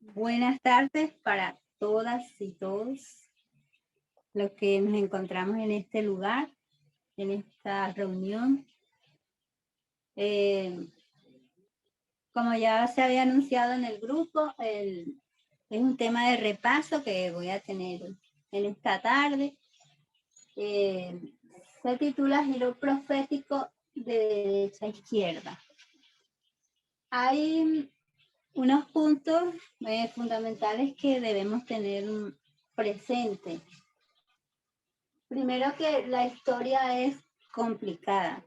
Buenas tardes para todas y todos los que nos encontramos en este lugar, en esta reunión. Como ya se había anunciado en el grupo, es un tema de repaso que voy a tener en esta tarde. Se titula Giro profético de derecha a izquierda. Hay unos puntos fundamentales que debemos tener presente. Primero, que la historia es complicada.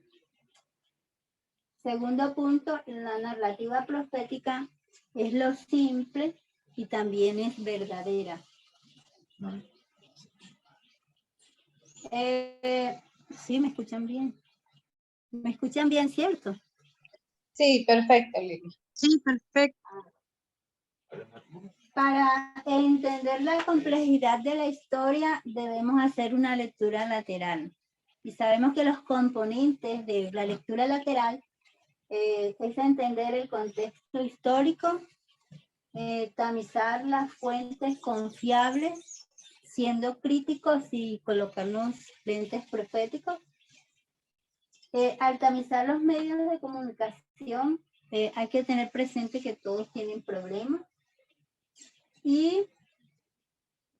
Segundo punto, la narrativa profética es lo simple y también es verdadera. Sí, me escuchan bien. ¿Me escuchan bien, cierto? Sí, perfecto, Lili. Sí, perfecto. Para entender la complejidad de la historia debemos hacer una lectura lateral. Y sabemos que los componentes de la lectura lateral es entender el contexto histórico, tamizar las fuentes confiables, siendo críticos y colocarnos lentes proféticos. Al tamizar los medios de comunicación, hay que tener presente que todos tienen problemas. Y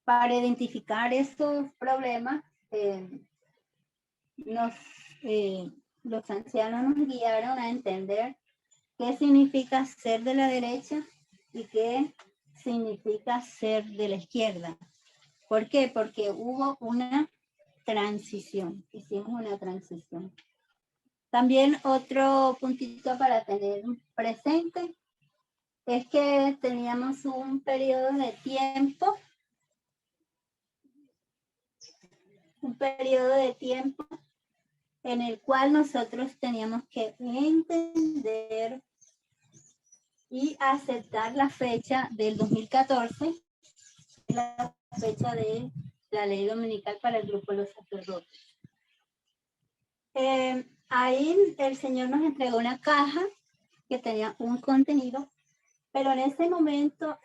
para identificar estos problemas, los ancianos nos guiaron a entender qué significa ser de la derecha y qué significa ser de la izquierda. ¿Por qué? Porque hubo una transición, hicimos una transición. También otro puntito para tener presente es que teníamos un periodo de tiempo, en el cual nosotros teníamos que entender y aceptar la fecha del 2014, la fecha de la ley dominical para el grupo de los sacerdotes. Ahí el Señor nos entregó una caja que tenía un contenido, pero en ese momento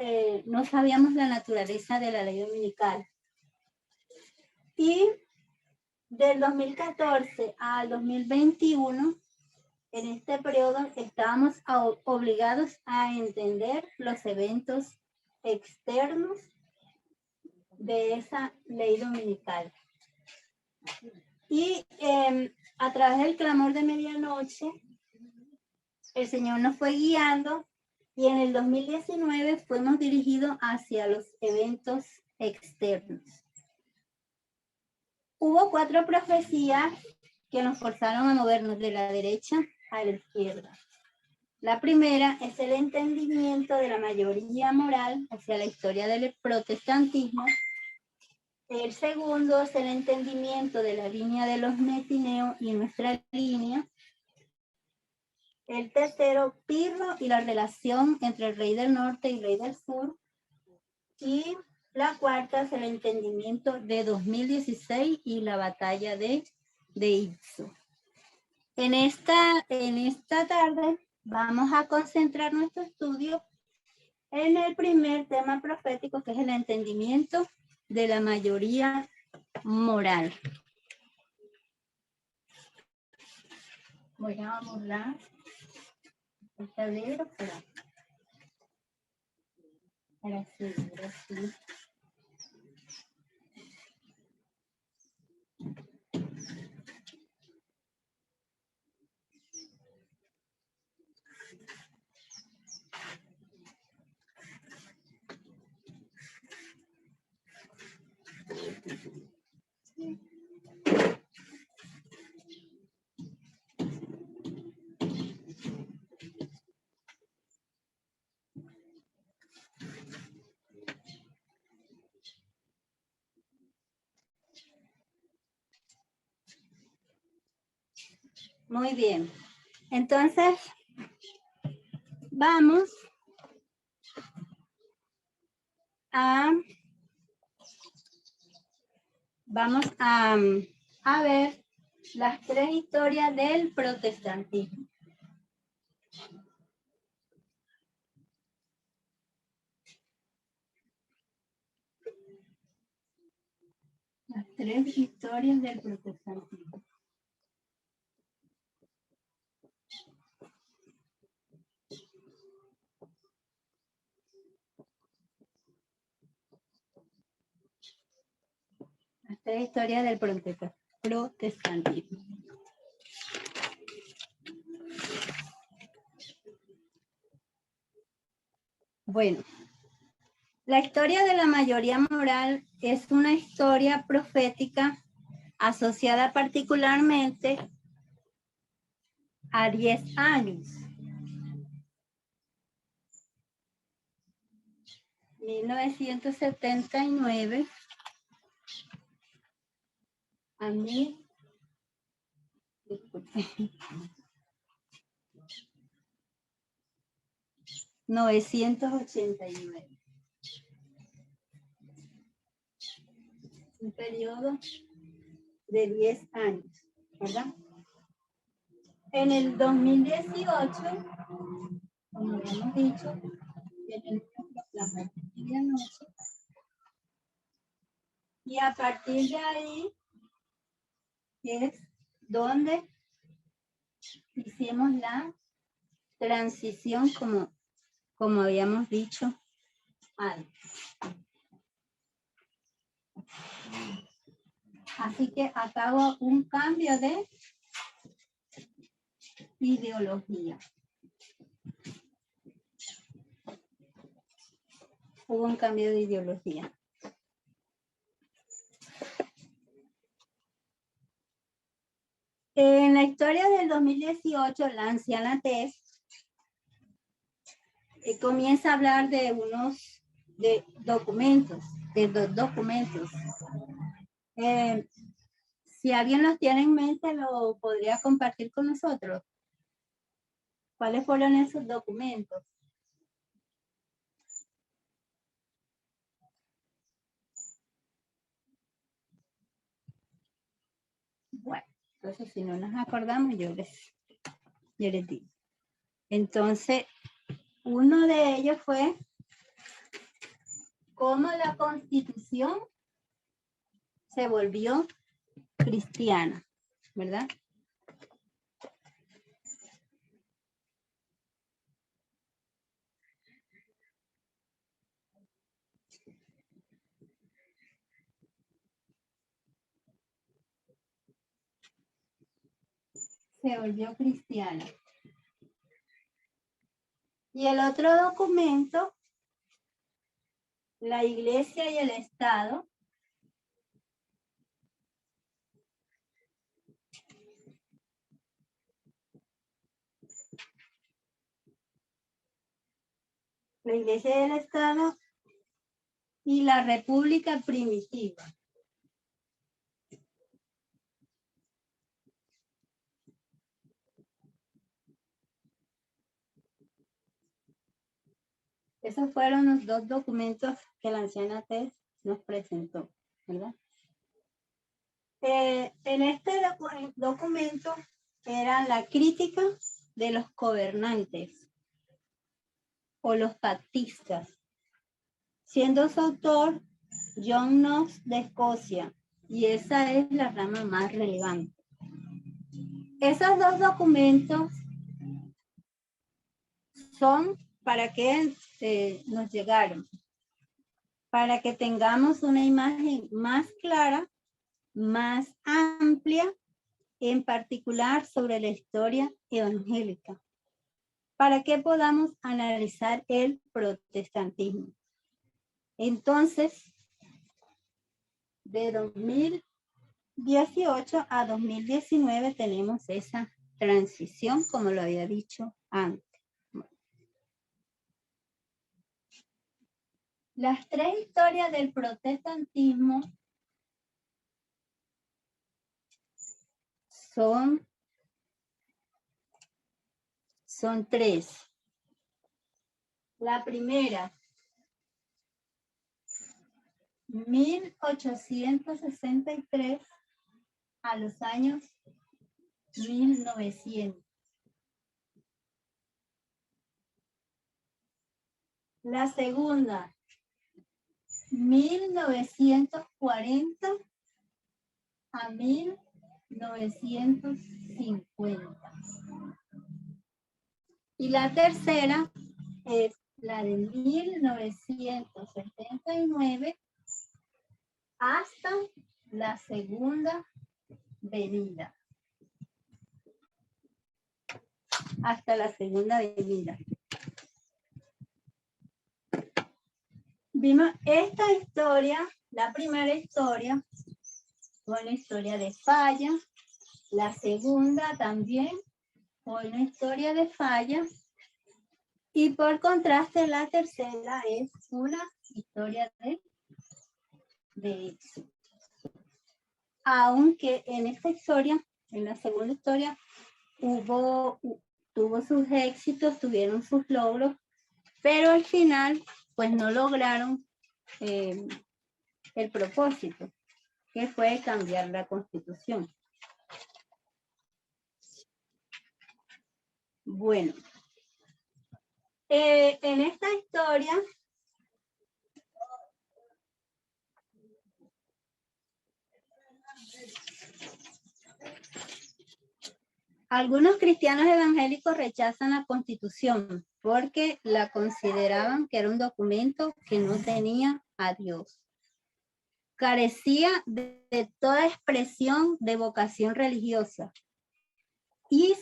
no sabíamos la naturaleza de la ley dominical. Y del 2014 al 2021, en este periodo estábamos obligados a entender los eventos externos de esa ley dominical. Y a través del clamor de medianoche, el Señor nos fue guiando y en el 2019 fuimos dirigidos hacia los eventos externos. Hubo 4 profecías que nos forzaron a movernos de la derecha a la izquierda. La primera es el entendimiento de la mayoría moral hacia la historia del protestantismo. El segundo es el entendimiento de la línea de los Netineos y nuestra línea. El tercero, Pirro y la relación entre el rey del norte y el rey del sur. Y la cuarta es el entendimiento de 2016 y la batalla de Ipso. En esta tarde vamos a concentrar nuestro estudio en el primer tema profético, que es el entendimiento de la mayoría moral. Voy a borrar el tablero para seguir así. Muy bien. Entonces, vamos a ver las 3 historias del protestantismo. Las tres historias del protestantismo. Las tres historias del protestantismo. Bueno, la historia de la mayoría moral es una historia profética asociada particularmente a 10 años. 1979 a 1989. Un periodo de 10 años, ¿verdad? En el 2018, como habíamos dicho, tenemos la medianoche. Y a partir de ahí es donde hicimos la transición como habíamos dicho antes. Así que acá hago un cambio de ideología. Hubo un cambio de ideología. En la historia del 2018, la anciana Tess comienza a hablar de unos documentos, de dos documentos. Si alguien los tiene en mente, lo podría compartir con nosotros. ¿Cuáles fueron esos documentos? Bueno, entonces si no nos acordamos, yo les digo. Entonces, uno de ellos fue cómo la Constitución se volvió cristiana, ¿verdad? Se volvió cristiana. Y el otro documento, la Iglesia y el Estado, la Iglesia y el Estado y la República Primitiva. Esos fueron los dos documentos que la anciana Tess nos presentó, ¿verdad? En este documento era la crítica de los gobernantes o los pactistas, siendo su autor John Knox de Escocia, y esa es la rama más relevante. Esos dos documentos son para que nos llegaron, para que tengamos una imagen más clara, más amplia, en particular sobre la historia evangélica, para que podamos analizar el protestantismo. Entonces, de 2018 a 2019 tenemos esa transición, como lo había dicho antes. Las tres historias del protestantismo son tres. La primera, 1863 a los años 1900. La segunda, 1940 a 1950. Y la tercera es la de 1979 hasta la segunda venida. Hasta la segunda venida. Vimos esta historia, la primera historia, fue una historia de falla. La segunda también fue una historia de falla. Y por contraste, la tercera es una historia de éxito. Aunque en esta historia, en la segunda historia, tuvo sus éxitos, tuvieron sus logros, pero al final, pues no lograron el propósito, que fue cambiar la Constitución. Bueno, en esta historia, algunos cristianos evangélicos rechazan la Constitución porque la consideraban que era un documento que no tenía a Dios. Carecía de toda expresión de vocación religiosa y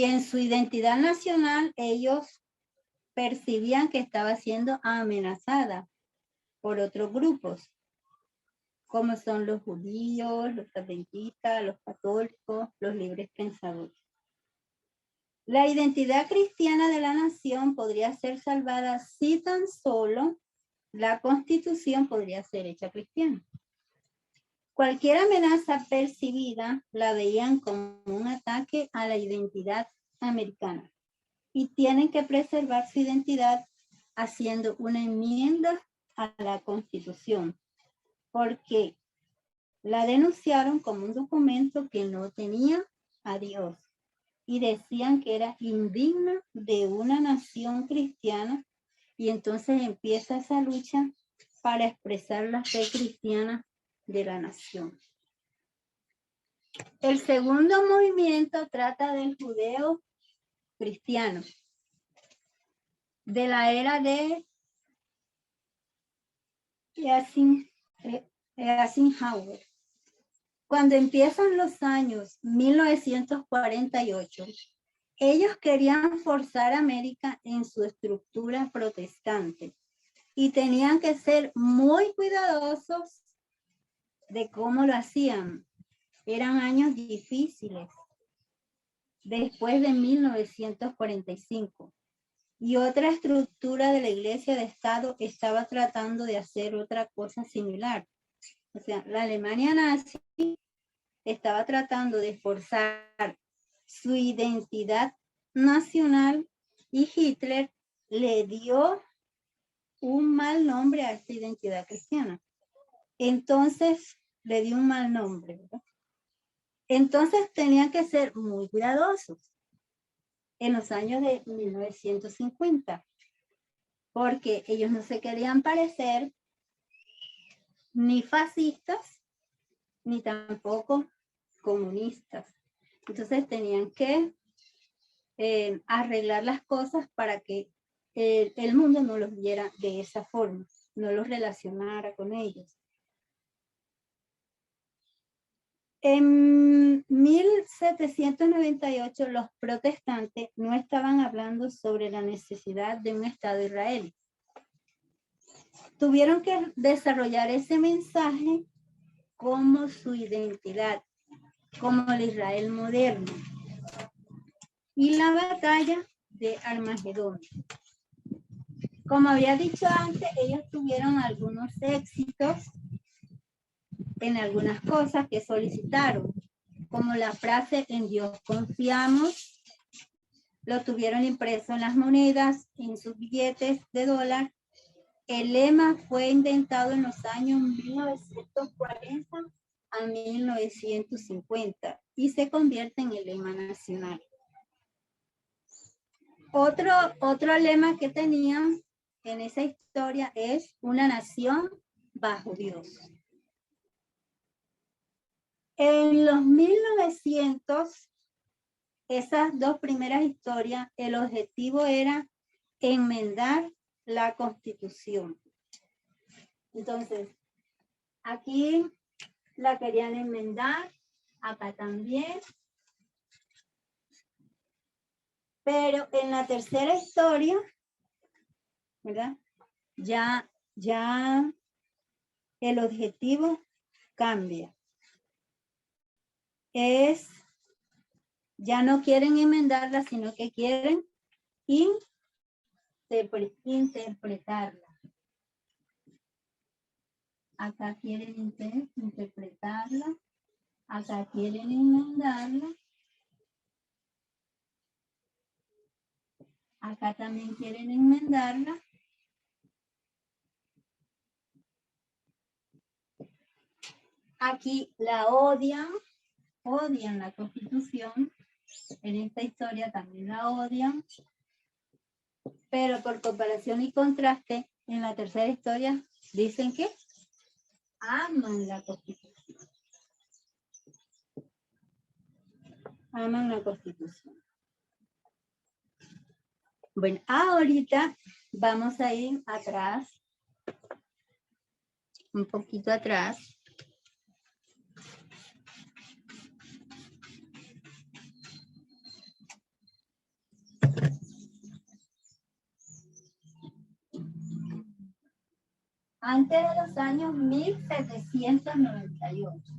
en su identidad nacional ellos percibían que estaba siendo amenazada por otros grupos, como son los judíos, los adventistas, los católicos, los libres pensadores. La identidad cristiana de la nación podría ser salvada si tan solo la Constitución podría ser hecha cristiana. Cualquier amenaza percibida la veían como un ataque a la identidad americana y tienen que preservar su identidad haciendo una enmienda a la Constitución, porque la denunciaron como un documento que no tenía a Dios y decían que era indigna de una nación cristiana, y entonces empieza esa lucha para expresar la fe cristiana de la nación. El segundo movimiento trata del judeo cristiano, de la era de Eisenhower. Cuando empiezan los años 1948, ellos querían forzar a América en su estructura protestante y tenían que ser muy cuidadosos de cómo lo hacían. Eran años difíciles después de 1945. Y otra estructura de la Iglesia de Estado estaba tratando de hacer otra cosa similar. O sea, la Alemania nazi estaba tratando de forzar su identidad nacional y Hitler le dio un mal nombre a esta identidad cristiana. Entonces, le dio un mal nombre, ¿verdad? Entonces, tenían que ser muy cuidadosos en los años de 1950, porque ellos no se querían parecer ni fascistas, ni tampoco comunistas. Entonces tenían que arreglar las cosas para que el mundo no los viera de esa forma, no los relacionara con ellos. En 1798 los protestantes no estaban hablando sobre la necesidad de un Estado de Israel. Tuvieron que desarrollar ese mensaje como su identidad, como el Israel moderno. Y la batalla de Armagedón. Como había dicho antes, ellos tuvieron algunos éxitos en algunas cosas que solicitaron, como la frase "en Dios confiamos", lo tuvieron impreso en las monedas, en sus billetes de dólar. El lema fue inventado en los años 1940 a 1950 y se convierte en el lema nacional. Otro lema que tenían en esa historia es "una nación bajo Dios". En los 1900, esas dos primeras historias, el objetivo era enmendar la Constitución. Entonces, aquí la querían enmendar, acá también. Pero en la tercera historia, ¿verdad? Ya el objetivo cambia. Ya no quieren enmendarla, sino que quieren interpretarla. Acá quieren interpretarla, acá quieren enmendarla, acá también quieren enmendarla. Aquí la odian la Constitución. En esta historia también la odian. Pero por comparación y contraste, en la tercera historia dicen que aman la Constitución. Aman la Constitución. Bueno, ahorita vamos a ir atrás, un poquito atrás. Antes de los años 1798.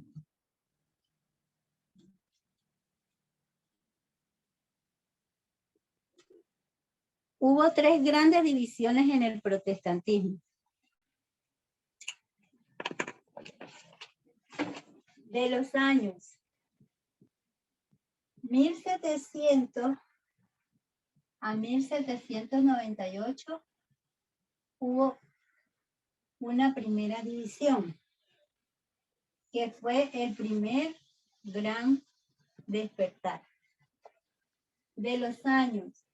Hubo tres grandes divisiones en el protestantismo. De los años 1700 a 1798 hubo una primera división, que fue el primer gran despertar. De los años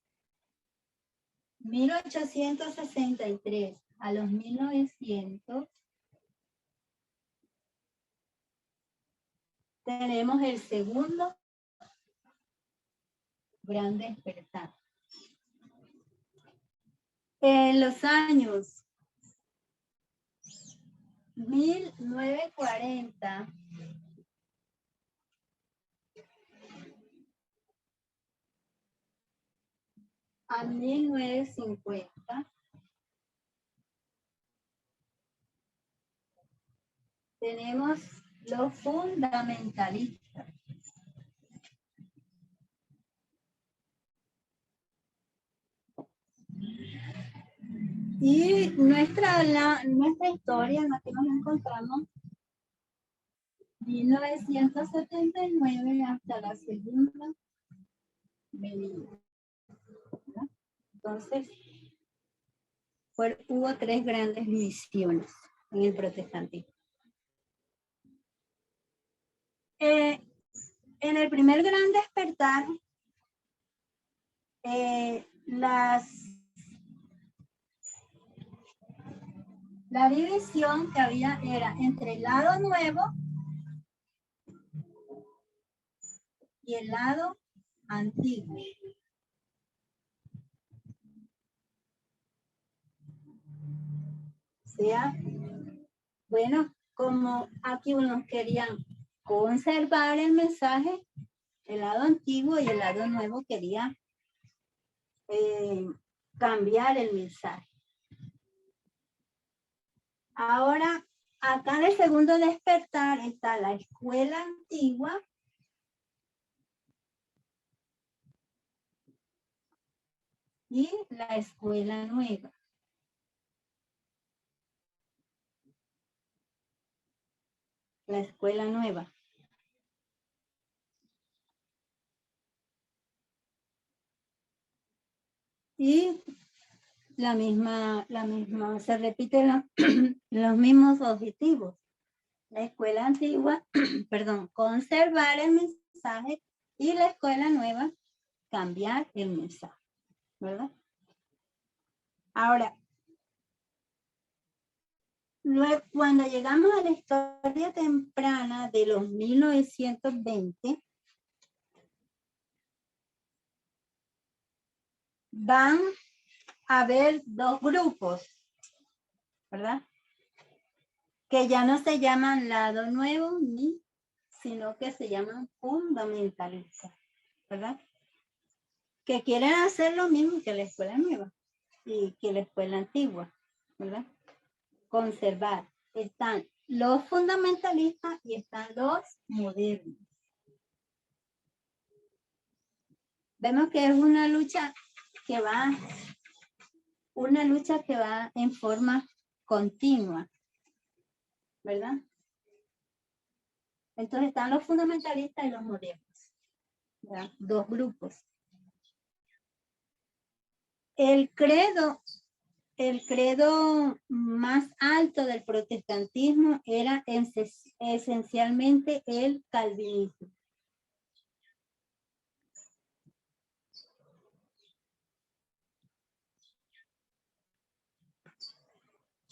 1863 a los 1900 tenemos el segundo gran despertar. En los años 1940 a 1950 tenemos los fundamentalistas. Y nuestra historia en la que nos encontramos, 1979 hasta la segunda venida. Entonces, hubo tres grandes divisiones en el protestantismo. En el primer gran despertar, la división que había era entre el lado nuevo y el lado antiguo. O sea, bueno, como aquí unos querían conservar el mensaje, el lado antiguo, y el lado nuevo quería cambiar el mensaje. Ahora, acá en el segundo despertar está la escuela antigua y la escuela nueva. La escuela nueva. Y la misma, se repiten los mismos objetivos. La escuela antigua, perdón, conservar el mensaje, y la escuela nueva, cambiar el mensaje, ¿verdad? Ahora, Luego, cuando llegamos a la historia temprana de los 1920, van a haber dos grupos, ¿verdad? Que ya no se llaman lado nuevo, sino que se llaman fundamentalistas, ¿verdad? Que quieren hacer lo mismo que la escuela nueva y que la escuela antigua, ¿verdad? Conservar. Están los fundamentalistas y están los modernos. Vemos que es una lucha que va en forma continua, ¿verdad? Entonces están los fundamentalistas y los modernos, ¿verdad? Dos grupos. El credo más alto del protestantismo era esencialmente el calvinismo.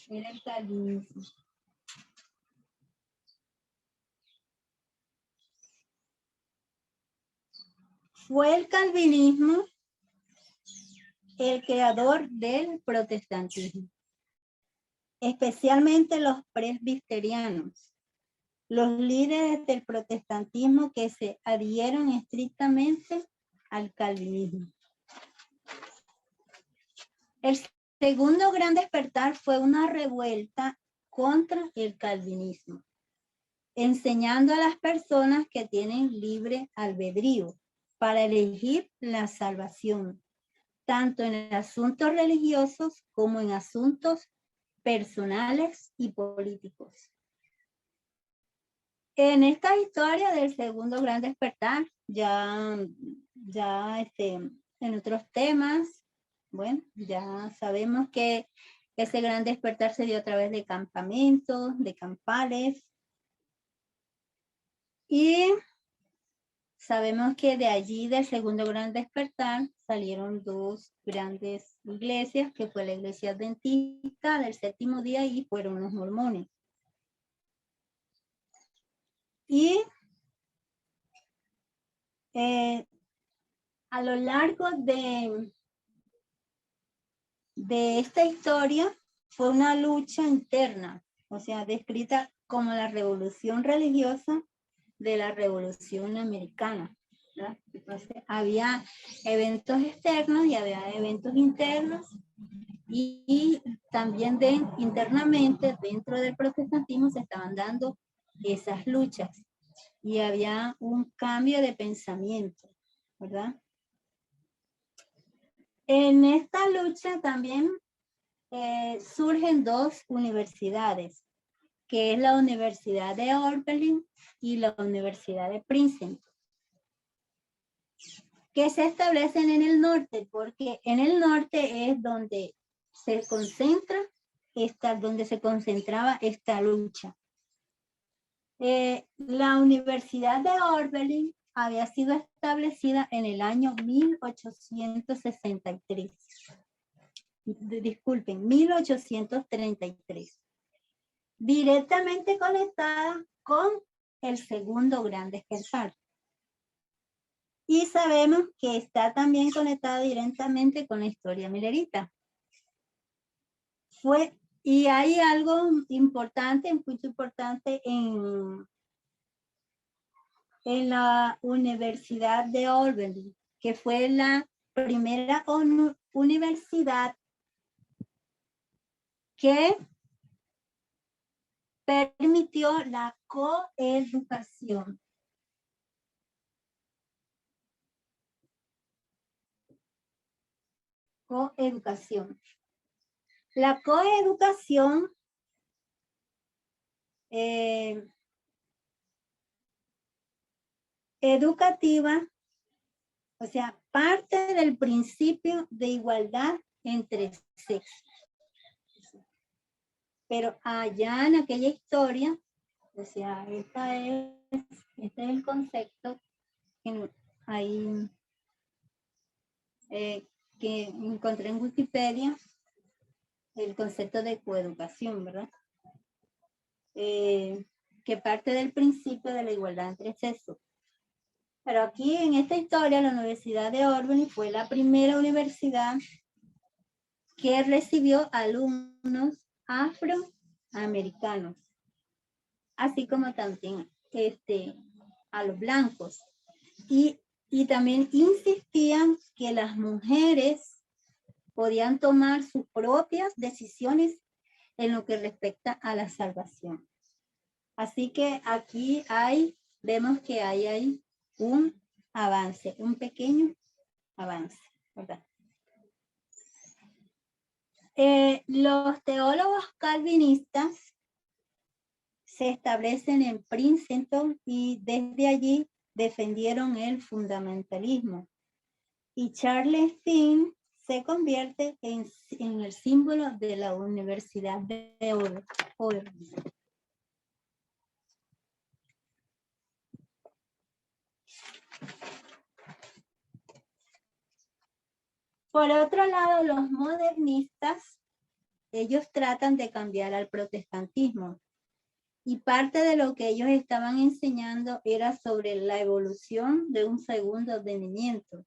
Era el calvinismo. Fue el calvinismo el creador del protestantismo, especialmente los presbiterianos, los líderes del protestantismo que se adhieron estrictamente al calvinismo. El segundo gran despertar fue una revuelta contra el calvinismo, enseñando a las personas que tienen libre albedrío para elegir la salvación, tanto en asuntos religiosos como en asuntos personales y políticos. En esta historia del segundo gran despertar, ya en otros temas, bueno, ya sabemos que ese gran despertar se dio a través de campamentos, de campales, y sabemos que de allí, del segundo gran despertar, salieron dos grandes iglesias, que fue la iglesia adventista del séptimo día y fueron los mormones. Y a lo largo de esta historia fue una lucha interna, o sea, descrita como la revolución religiosa de la Revolución Americana, ¿verdad? Entonces, había eventos externos y había eventos internos, y también internamente dentro del protestantismo se estaban dando esas luchas y había un cambio de pensamiento, ¿verdad? En esta lucha también surgen dos universidades, que es la Universidad de Oberlin y la Universidad de Princeton, que se establecen en el norte, porque en el norte es donde se concentraba esta lucha. La Universidad de Oberlin había sido establecida en el año 1863. Disculpen, 1833. Directamente conectada con el segundo gran despertar. Y sabemos que está también conectada directamente con la historia milerita. Y hay algo importante, un punto importante en la Universidad de Albany, que fue la primera universidad que permitió la coeducación. Coeducación. La coeducación educativa, o sea, parte del principio de igualdad entre sexos. Pero allá en aquella historia, o sea, este es el concepto que ahí que encontré en Wikipedia, el concepto de coeducación, ¿verdad? que parte del principio de la igualdad entre sexos. Pero aquí en esta historia, la Universidad de Albany fue la primera universidad que recibió alumnos afroamericanos, así como también a los blancos. Y también insistían que las mujeres podían tomar sus propias decisiones en lo que respecta a la salvación. Así que aquí vemos que hay un avance, un pequeño avance, ¿verdad? Los teólogos calvinistas se establecen en Princeton y desde allí defendieron el fundamentalismo. Y Charles Finn se convierte en el símbolo de la Universidad de Albany. Por otro lado, los modernistas, ellos tratan de cambiar al protestantismo. Y parte de lo que ellos estaban enseñando era sobre la evolución de un segundo advenimiento.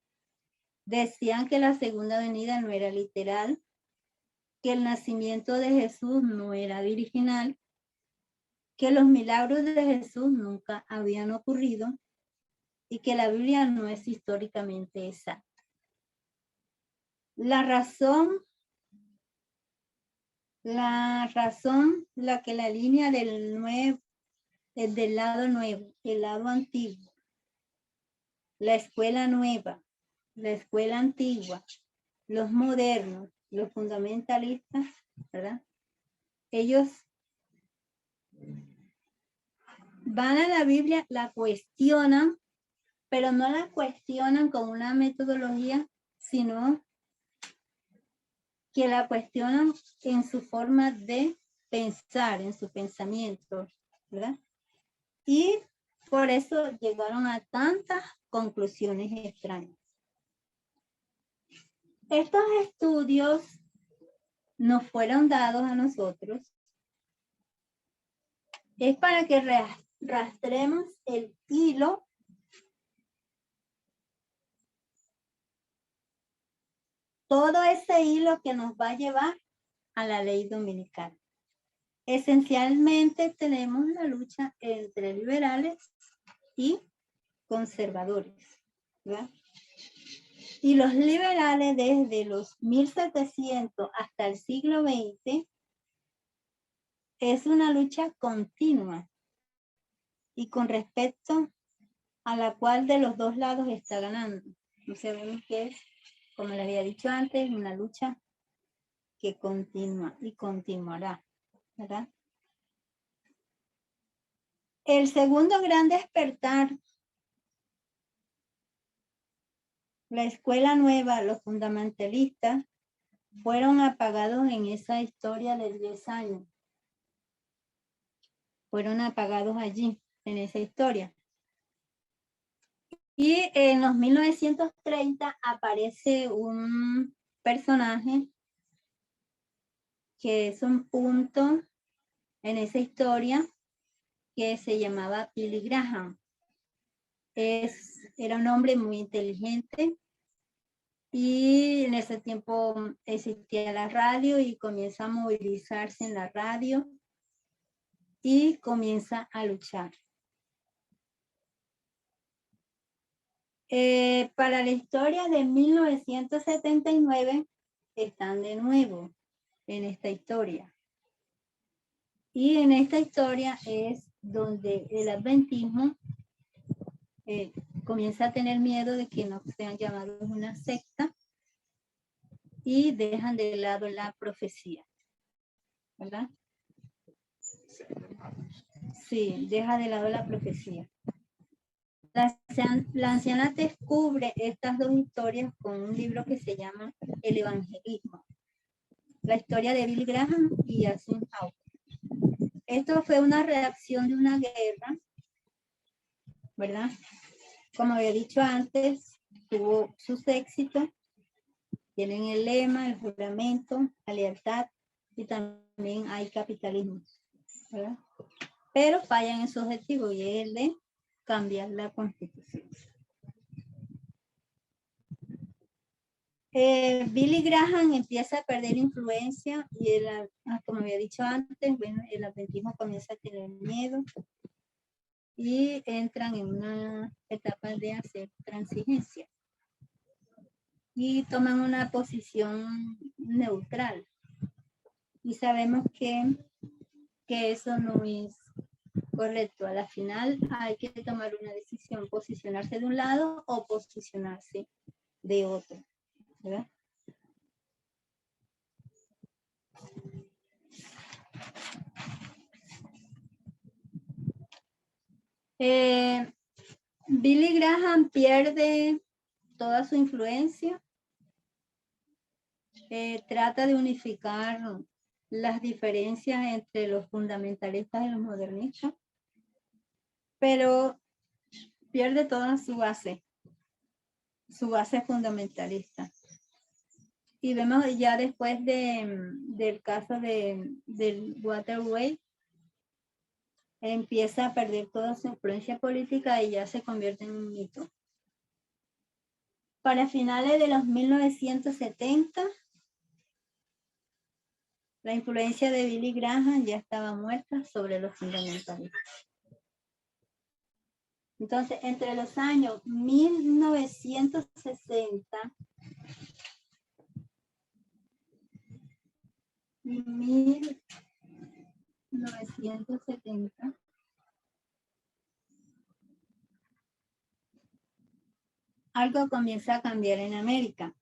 Decían que la segunda venida no era literal, que el nacimiento de Jesús no era virginal, que los milagros de Jesús nunca habían ocurrido y que la Biblia no es históricamente exacta. La razón, la que la línea del lado nuevo, el lado antiguo, la escuela nueva, la escuela antigua, los modernos, los fundamentalistas, ¿verdad? Ellos van a la Biblia, la cuestionan, pero no la cuestionan con una metodología, sino que la cuestionan en su forma de pensar, en su pensamiento, ¿verdad? Y por eso llegaron a tantas conclusiones extrañas. Estos estudios nos fueron dados a nosotros es para que rastremos el hilo todo ese hilo que nos va a llevar a la ley dominical. Esencialmente tenemos la lucha entre liberales y conservadores, ¿verdad? Y los liberales desde los 1700 hasta el siglo XX es una lucha continua y con respecto a la cual de los dos lados está ganando. No sabemos qué es, como les había dicho antes, una lucha que continúa y continuará, ¿verdad? El segundo gran despertar, la escuela nueva, los fundamentalistas, fueron apagados en esa historia de 10 años. Fueron apagados allí, en esa historia. Y en los 1930 aparece un personaje que es un punto en esa historia que se llamaba Billy Graham. Era un hombre muy inteligente y en ese tiempo existía la radio y comienza a movilizarse en la radio y comienza a luchar. Para la historia de 1979 están de nuevo en esta historia. Y en esta historia es donde el adventismo comienza a tener miedo de que no sean llamados una secta y dejan de lado la profecía, ¿verdad? Sí, deja de lado la profecía. La anciana descubre estas dos historias con un libro que se llama El Evangelismo. La historia de Billy Graham y Eisenhower. Esto fue una reacción de una guerra, ¿verdad? Como había dicho antes, tuvo sus éxitos. Tienen el lema, el juramento, la lealtad y también hay capitalismo. ¿verdad? Pero fallan en su objetivo y es el de cambiar la constitución. Billy Graham empieza a perder influencia y como había dicho antes, bueno, el adventismo comienza a tener miedo y entran en una etapa de hacer transigencia y toman una posición neutral. Y sabemos que eso no es correcto. A la final hay que tomar una decisión, posicionarse de un lado o posicionarse de otro, ¿verdad? Billy Graham pierde toda su influencia, trata de unificar las diferencias entre los fundamentalistas y los modernistas, pero pierde toda su base fundamentalista. Y vemos ya después del caso del Waterway, empieza a perder toda su influencia política y ya se convierte en un mito. Para finales de los 1970, la influencia de Billy Graham ya estaba muerta sobre los fundamentalistas. Entonces, entre los años 1960 y 1970, algo comienza a cambiar en América.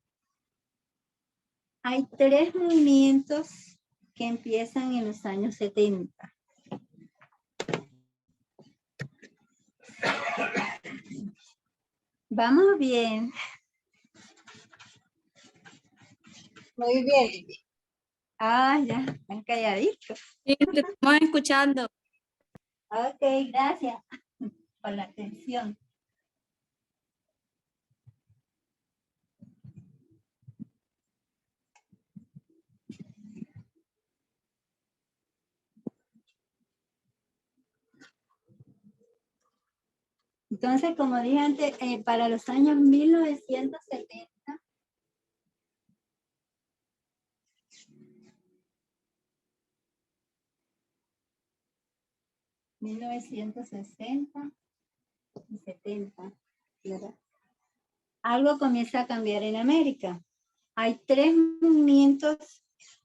Hay tres movimientos que empiezan en los años 70. Vamos bien. Muy bien, Lili. Ya, están calladitos. Sí, te estamos escuchando. Ok, gracias por la atención. Entonces, como dije antes, para los años 1970, y 70, ¿verdad? Algo comienza a cambiar en América. Hay tres movimientos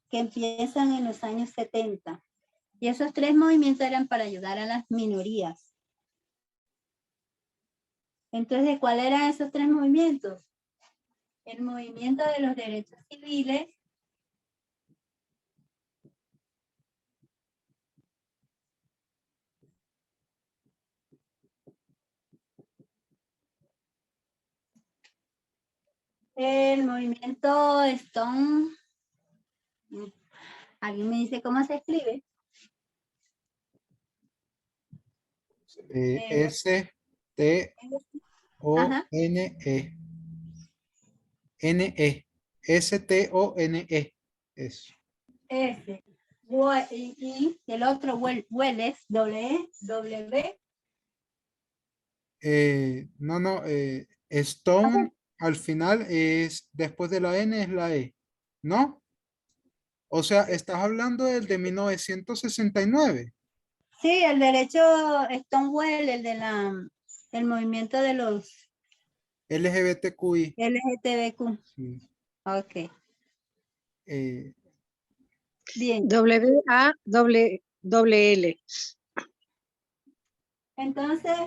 que empiezan en los años 70 y esos tres movimientos eran para ayudar a las minorías. Entonces, ¿cuáles eran esos tres movimientos? El movimiento de los derechos civiles, el movimiento Stone. ¿Alguien me dice cómo se escribe? S-T-O-N-E. N-E. S-T-O-N-E. Eso. S. Y el otro, Welles, W. No. Stone al final es, después de la N es la E. ¿No? O sea, estás hablando del de 1969. Sí, el derecho Stonewall, el movimiento de los LGBTQI. LGTBQ. Sí. Ok, Eh, bien. W-A-L-L. Entonces,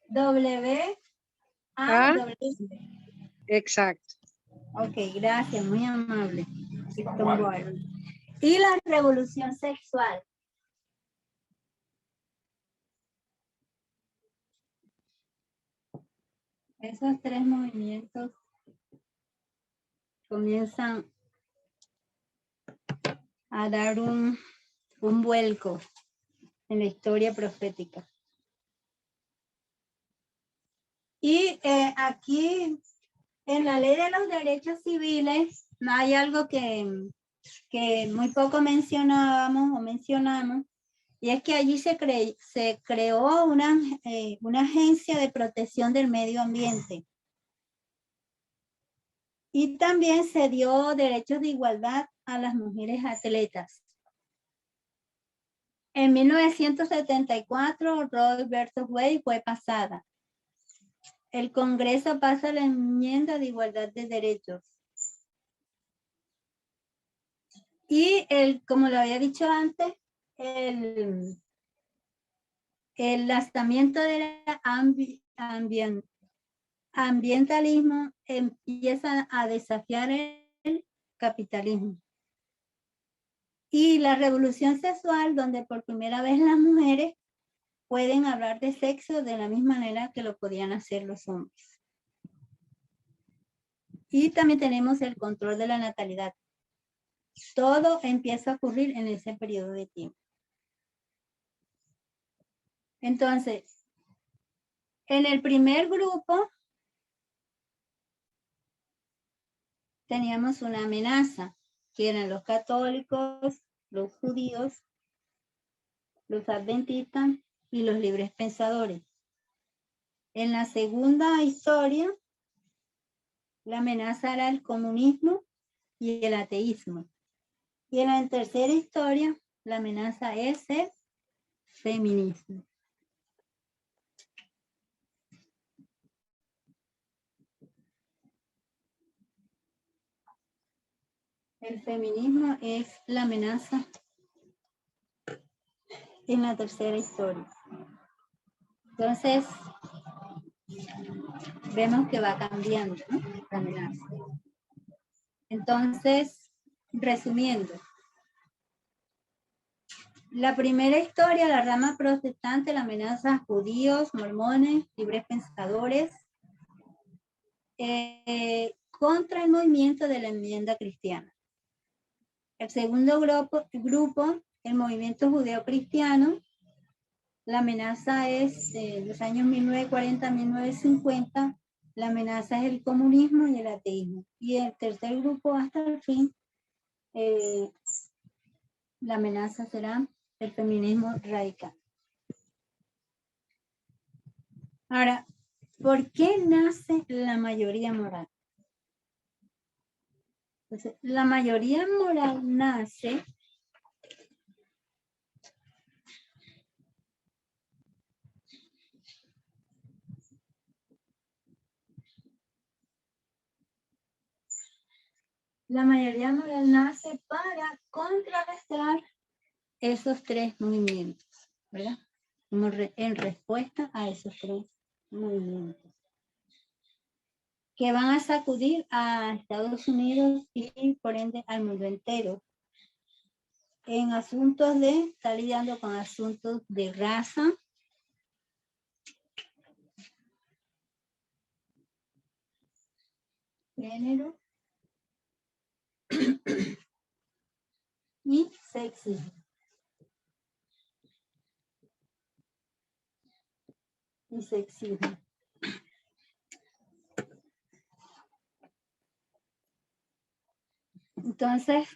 W, A, W. Exacto. Ok, gracias, muy amable. Stonewall. Y la revolución sexual. Esos tres movimientos comienzan a dar un vuelco en la historia profética. Y aquí, en la ley de los derechos civiles, hay algo que que muy poco mencionamos, y es que allí se creó una agencia de protección del medio ambiente. Y también se dio derechos de igualdad a las mujeres atletas. En 1974, Roe versus Wade fue pasada. El Congreso pasa la enmienda de igualdad de derechos. Y como lo había dicho antes, el lanzamiento del ambientalismo empieza a desafiar el capitalismo. Y la revolución sexual, donde por primera vez las mujeres pueden hablar de sexo de la misma manera que lo podían hacer los hombres. Y también tenemos el control de la natalidad. Todo empieza a ocurrir en ese periodo de tiempo. Entonces, en el primer grupo teníamos una amenaza, que eran los católicos, los judíos, los adventistas y los libres pensadores. En la segunda historia, la amenaza era el comunismo y el ateísmo. Y en la tercera historia, la amenaza es el feminismo. El feminismo es la amenaza en la tercera historia. Entonces, vemos que va cambiando, ¿no? La amenaza. Entonces, resumiendo, la primera historia, la rama protestante, la amenaza a judíos, mormones, libres pensadores, contra el movimiento de la enmienda cristiana. El segundo grupo, el movimiento judeo-cristiano, la amenaza es los años 1940 a 1950, la amenaza es el comunismo y el ateísmo. Y el tercer grupo hasta el fin, la amenaza será el feminismo radical. Ahora, ¿por qué nace la mayoría moral? Entonces, la mayoría moral nace para contrarrestar esos tres movimientos, ¿verdad? En respuesta a esos tres movimientos que van a sacudir a Estados Unidos y por ende al mundo entero. En asuntos está lidiando con asuntos de raza, género y sexismo. Entonces,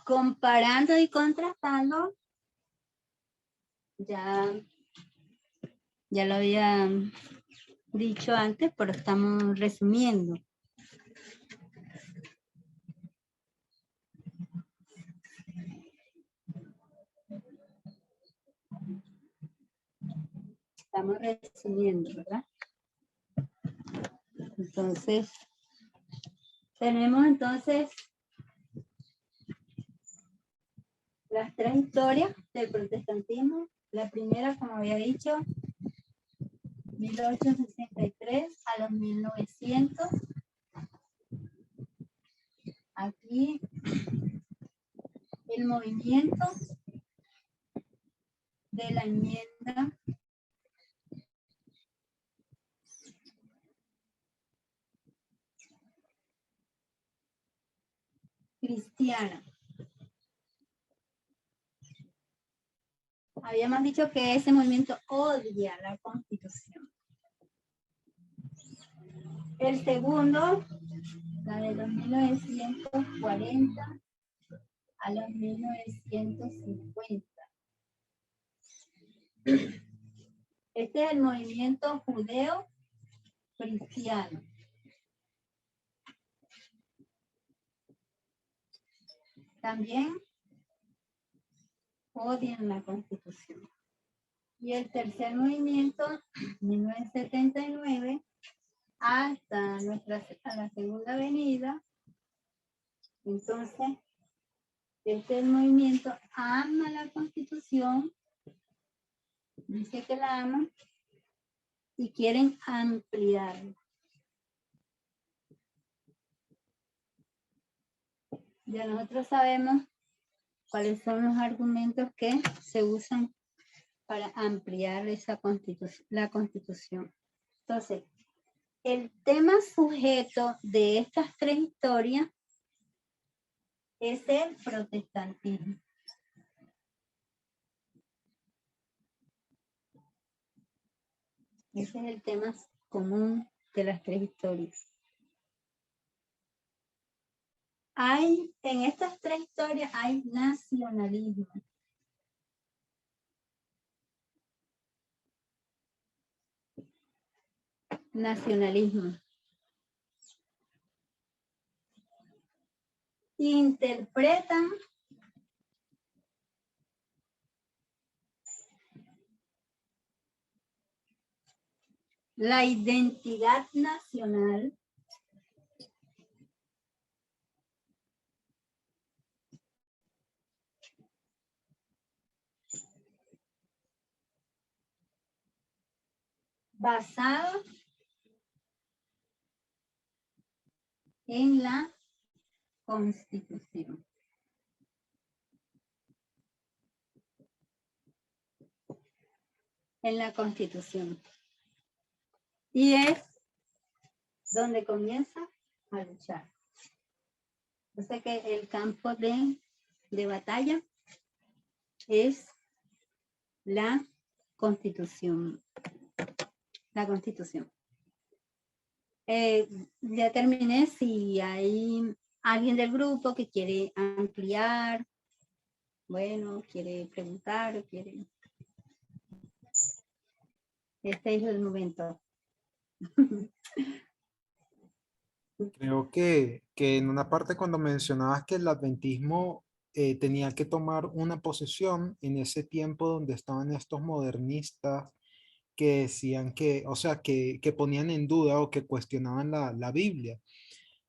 comparando y contrastando, ya lo había dicho antes, pero estamos resumiendo. Estamos resumiendo, ¿verdad? Entonces, tenemos entonces las tres historias del protestantismo. La primera, como había dicho, 1863 a los 1900. Aquí el movimiento de la enmienda cristiana. Habíamos dicho que ese movimiento odia la Constitución. El segundo, la de los 1940 a los 1950. Este es el movimiento judeo-cristiano. También odian la Constitución. Y el tercer movimiento, 1979, hasta la Segunda Avenida. Entonces, este movimiento ama la Constitución, dice que la aman y quieren ampliarla. Ya nosotros sabemos cuáles son los argumentos que se usan para ampliar esa la Constitución. Entonces, el tema sujeto de estas tres historias es el protestantismo. Ese es el tema común de las tres historias. En estas tres historias hay nacionalismo. Nacionalismo. Interpretan la identidad nacional basada en la Constitución. En la Constitución. Y es donde comienza a luchar. O sea que el campo de batalla es la Constitución. La Constitución. Ya terminé. Si hay alguien del grupo que quiere ampliar, bueno, quiere preguntar o quiere... Este es el momento. Creo que en una parte cuando mencionabas que el adventismo tenía que tomar una posición en ese tiempo donde estaban estos modernistas que decían que, o sea, que ponían en duda o que cuestionaban la Biblia.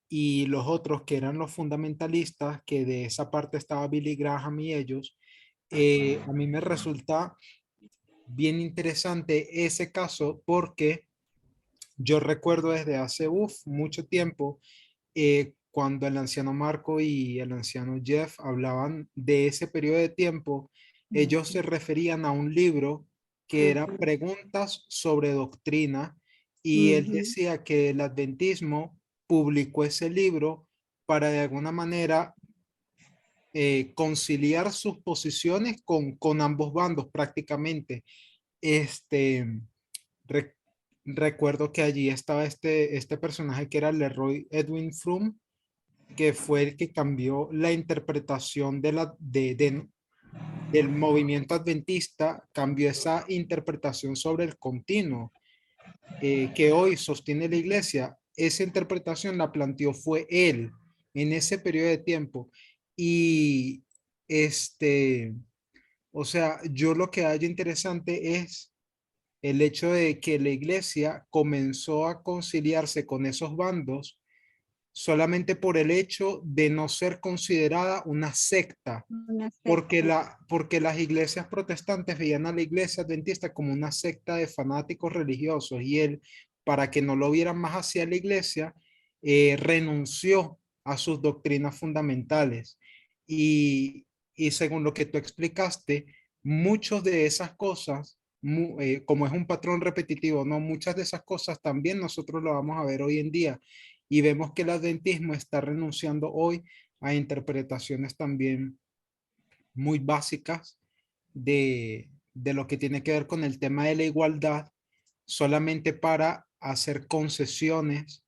Y los otros que eran los fundamentalistas, que de esa parte estaba Billy Graham y ellos, a mí me resulta bien interesante ese caso porque yo recuerdo desde hace mucho tiempo cuando el anciano Marco y el anciano Jeff hablaban de ese periodo de tiempo, ellos se referían a un libro que era Preguntas sobre Doctrina y él decía que el adventismo publicó ese libro para de alguna manera conciliar sus posiciones con ambos bandos prácticamente. Este, recuerdo que allí estaba este personaje que era Leroy Edwin Froome, que fue el que cambió la interpretación del movimiento adventista, cambió esa interpretación sobre el continuo que hoy sostiene la iglesia. Esa interpretación la planteó fue él en ese periodo de tiempo. Y o sea, yo lo que hallo interesante es el hecho de que la iglesia comenzó a conciliarse con esos bandos solamente por el hecho de no ser considerada una secta, porque las iglesias protestantes veían a la iglesia adventista como una secta de fanáticos religiosos y él, para que no lo vieran más hacia la iglesia, renunció a sus doctrinas fundamentales. Y según lo que tú explicaste, muchas de esas cosas, como es un patrón repetitivo, ¿no? Muchas de esas cosas también nosotros lo vamos a ver hoy en día y vemos que el adventismo está renunciando hoy a interpretaciones también muy básicas de lo que tiene que ver con el tema de la igualdad, solamente para hacer concesiones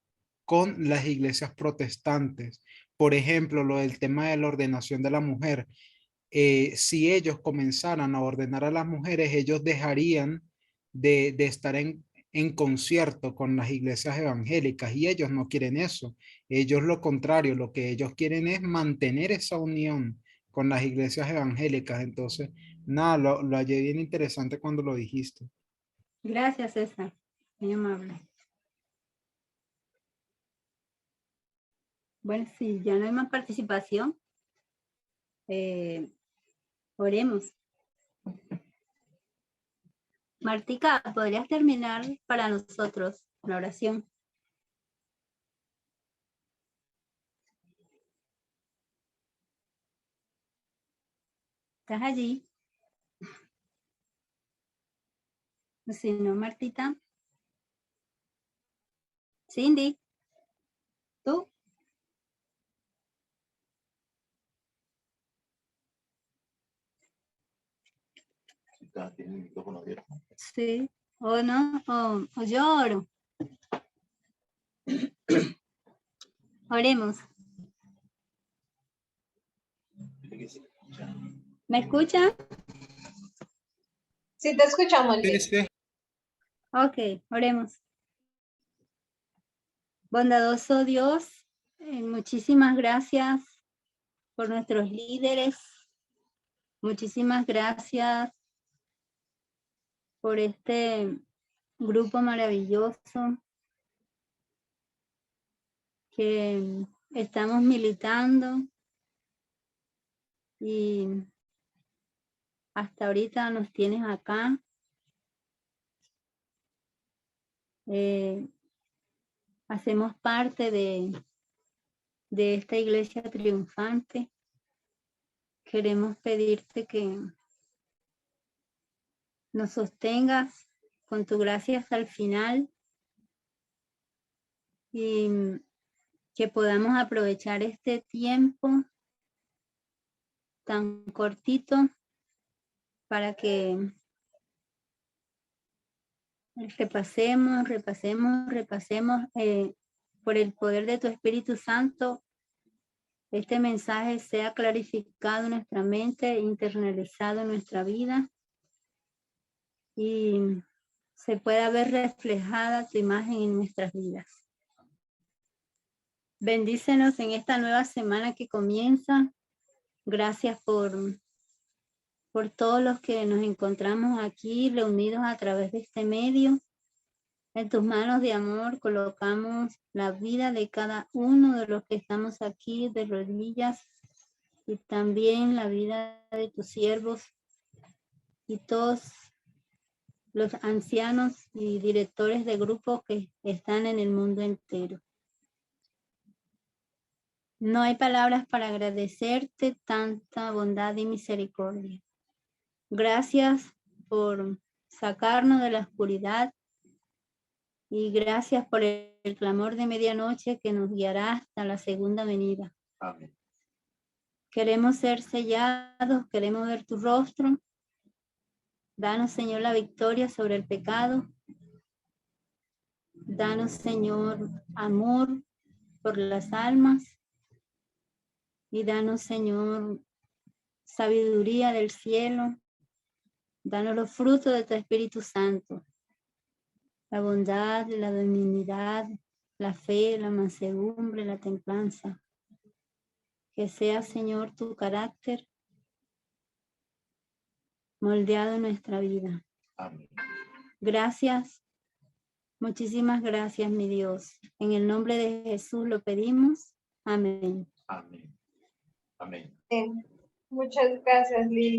con las iglesias protestantes. Por ejemplo, lo del tema de la ordenación de la mujer. Si ellos comenzaran a ordenar a las mujeres, ellos dejarían de estar en concierto con las iglesias evangélicas y ellos no quieren eso. Ellos lo contrario, lo que ellos quieren es mantener esa unión con las iglesias evangélicas. Entonces, nada, lo hallé bien interesante cuando lo dijiste. Gracias, César. Muy amable. Bueno, si ya no hay más participación, oremos. Martica, ¿podrías terminar para nosotros la oración? ¿Estás allí? Si no, Martita. Cindy, ¿tú? Tiene el micrófono abierto. Sí. ¿O no? ¿O yo oro? Oremos. ¿Me escuchan? Sí, te escuchamos, Sí, Lili. sí. Ok, oremos. Bondadoso Dios, muchísimas gracias por nuestros líderes. Muchísimas gracias por este grupo maravilloso que estamos militando y hasta ahorita nos tienes acá. Hacemos parte de esta iglesia triunfante. Queremos pedirte que nos sostengas con tu gracia hasta el final y que podamos aprovechar este tiempo tan cortito para que repasemos por el poder de tu Espíritu Santo, este mensaje sea clarificado en nuestra mente, internalizado en nuestra vida y se pueda ver reflejada tu imagen en nuestras vidas. Bendícenos en esta nueva semana que comienza. Gracias por todos los que nos encontramos aquí reunidos a través de este medio. En tus manos de amor colocamos la vida de cada uno de los que estamos aquí de rodillas y también la vida de tus siervos y todos los ancianos y directores de grupos que están en el mundo entero. No hay palabras para agradecerte tanta bondad y misericordia. Gracias por sacarnos de la oscuridad y gracias por el clamor de medianoche que nos guiará hasta la segunda venida. Amén. Queremos ser sellados, queremos ver tu rostro. Danos, Señor, la victoria sobre el pecado. Danos, Señor, amor por las almas. Y danos, Señor, sabiduría del cielo. Danos los frutos de tu Espíritu Santo. La bondad, la benignidad, la fe, la mansedumbre, la templanza. Que sea, Señor, tu carácter moldeado en nuestra vida. Amén. Gracias, muchísimas gracias, mi Dios. En el nombre de Jesús lo pedimos. Amén. Amén. Amén. Muchas gracias, Lili.